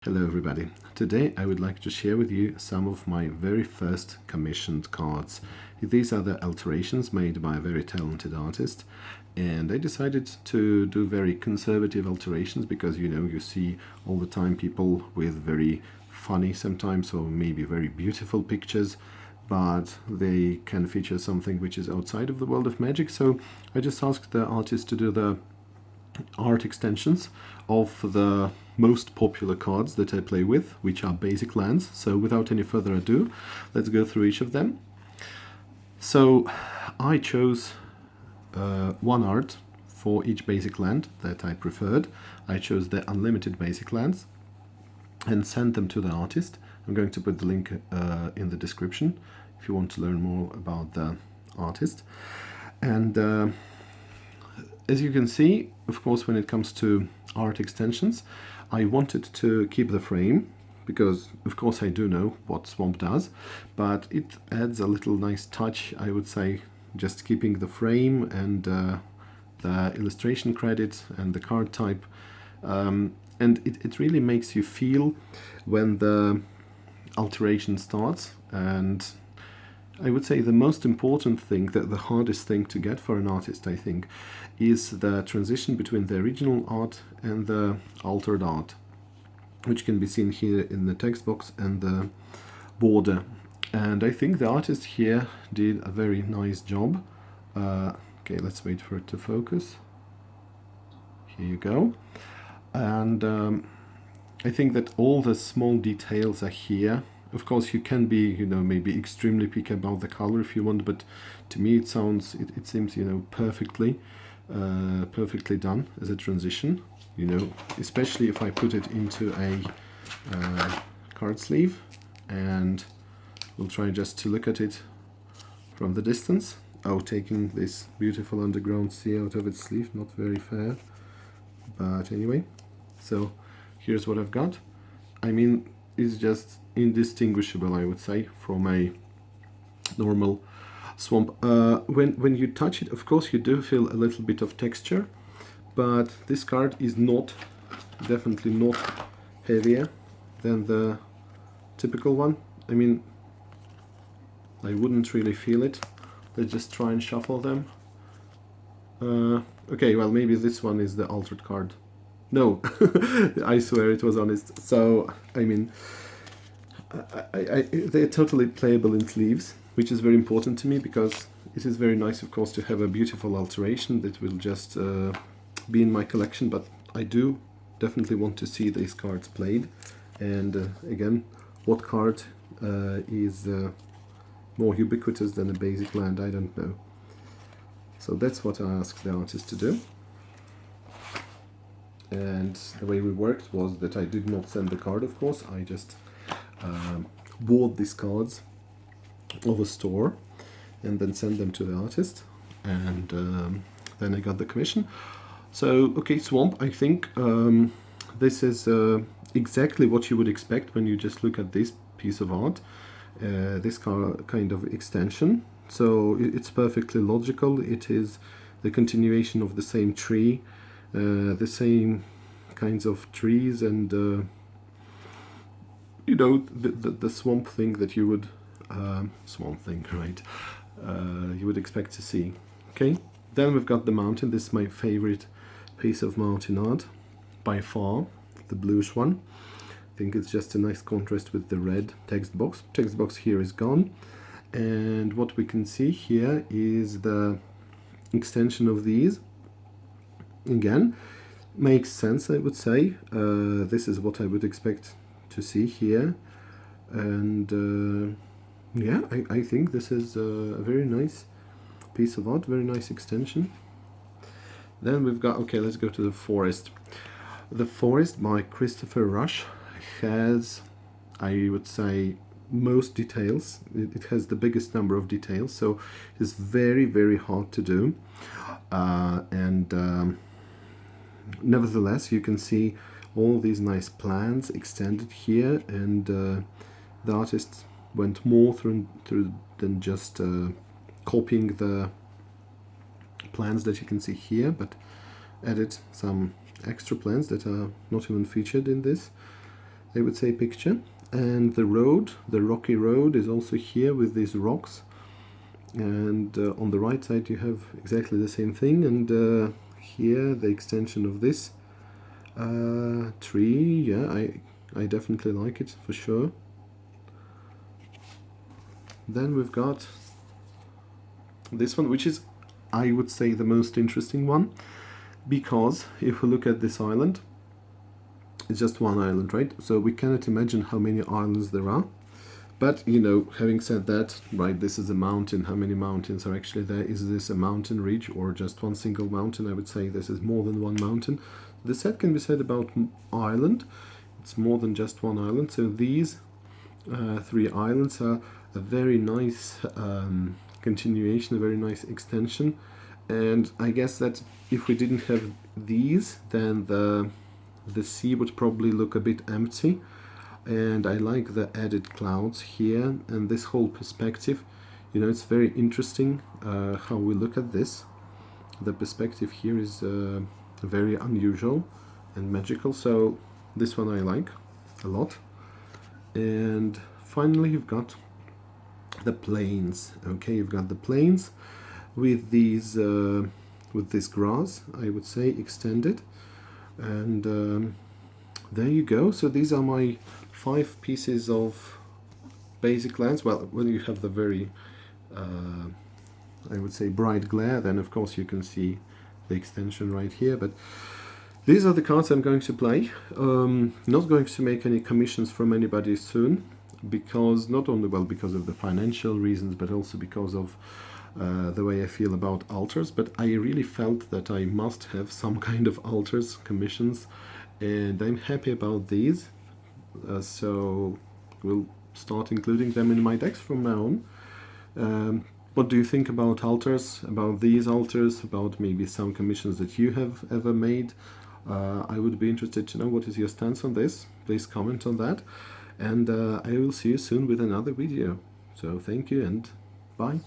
Hello everybody. Today I would like to share with you some of my very first commissioned cards. These are the alterations made by a very talented artist, and I decided to do very conservative alterations because you see all the time people with very funny sometimes or maybe very beautiful pictures, but they can feature something which is outside of the world of magic. So I just asked the artist to do the art extensions of the most popular cards that I play with, which are basic lands. So without any further ado, let's go through each of them. So I chose one art for each basic land that I preferred. I chose the unlimited basic lands and sent them to the artist. I'm going to put the link in the description if you want to learn more about the artist. And as you can see, of course, when it comes to art extensions, I wanted to keep the frame because, of course, I do know what Swamp does, but it adds a little nice touch, I would say, just keeping the frame and the illustration credit and the card type. And it really makes you feel when the alteration starts. And I would say the most important thing, the hardest thing to get for an artist, I think, is the transition between the original art and the altered art, which can be seen here in the text box and the border. And I think the artist here did a very nice job. Okay, let's wait for it to focus. Here you go. And I think that all the small details are here. Of course, you can be, maybe extremely picky about the color if you want, but to me it seems, perfectly done as a transition. Especially if I put it into a card sleeve, and we'll try just to look at it from the distance. Oh, taking this beautiful underground sea out of its sleeve, not very fair, but anyway. So here's what I've got. I mean, it's just indistinguishable, I would say, from a normal Swamp. When you touch it, of course, you do feel a little bit of texture, but this card is definitely not heavier than the typical one. I mean, I wouldn't really feel it. Let's just try and shuffle them. Okay, well, maybe this one is the altered card. No, I swear it was honest. So, I mean, they're totally playable in sleeves, which is very important to me because it is very nice, of course, to have a beautiful alteration that will just be in my collection. But I do definitely want to see these cards played. And again, what card is more ubiquitous than a basic land? I don't know. So that's what I asked the artist to do. And the way we worked was that I did not send the card, of course. I just bought these cards of a store and then sent them to the artist, and then I got the commission. So, okay, Swamp, I think this is exactly what you would expect when you just look at this piece of art, this kind of extension. So it's perfectly logical. It is the continuation of the same tree, the same kinds of trees, and the swamp thing that you would swamp thing, right? You would expect to see. Okay, then we've got the mountain. This is my favorite piece of mountain art by far, the bluish one. I think it's just a nice contrast with the red text box. Text box here is gone, and what we can see here is the extension of these. Again, makes sense, I would say. This is what I would expect to see here, and yeah, I think this is a very nice piece of art, very nice extension. Then we've got, okay, let's go to the forest. The Forest by Christopher Rush has, I would say, most details. It has the biggest number of details, so it's very, very hard to do. And nevertheless, you can see all these nice plans extended here, and the artist went more through than just copying the plans that you can see here, but added some extra plans that are not even featured in this. I would say, picture. And the road, the rocky road, is also here with these rocks. And on the right side you have exactly the same thing, and here the extension of this tree. Yeah, I definitely like it for sure. Then we've got this one, which is, I would say, the most interesting one, because if we look at this island, it's just one island, right? So we cannot imagine how many islands there are. But, you know, having said that, right, this is a mountain. How many mountains are actually there? Is this a mountain ridge or just one single mountain? I would say this is more than one mountain. The same can be said about island. It's more than just one island. So these three islands are a very nice continuation, a very nice extension. And I guess that if we didn't have these, then the sea would probably look a bit empty. And I like the added clouds here and this whole perspective. You know, it's very interesting how we look at this. The perspective here is very unusual and magical, so this one I like a lot. And finally you've got the plains. Okay, you've got the plains with these with this grass, I would say, extended. And there you go. So these are my 5 pieces of basic lands. Well, when you have the very I would say bright glare, then of course you can see the extension right here. But these are the cards I'm going to play. Not going to make any commissions from anybody soon, because not only, well, because of the financial reasons, but also because of the way I feel about altars. But I really felt that I must have some kind of altars commissions, and I'm happy about these. So we'll start including them in my decks from now on. What do you think about altars, about these altars, about maybe some commissions that you have ever made? I would be interested to know what is your stance on this. Please comment on that, and I will see you soon with another video. So thank you and bye.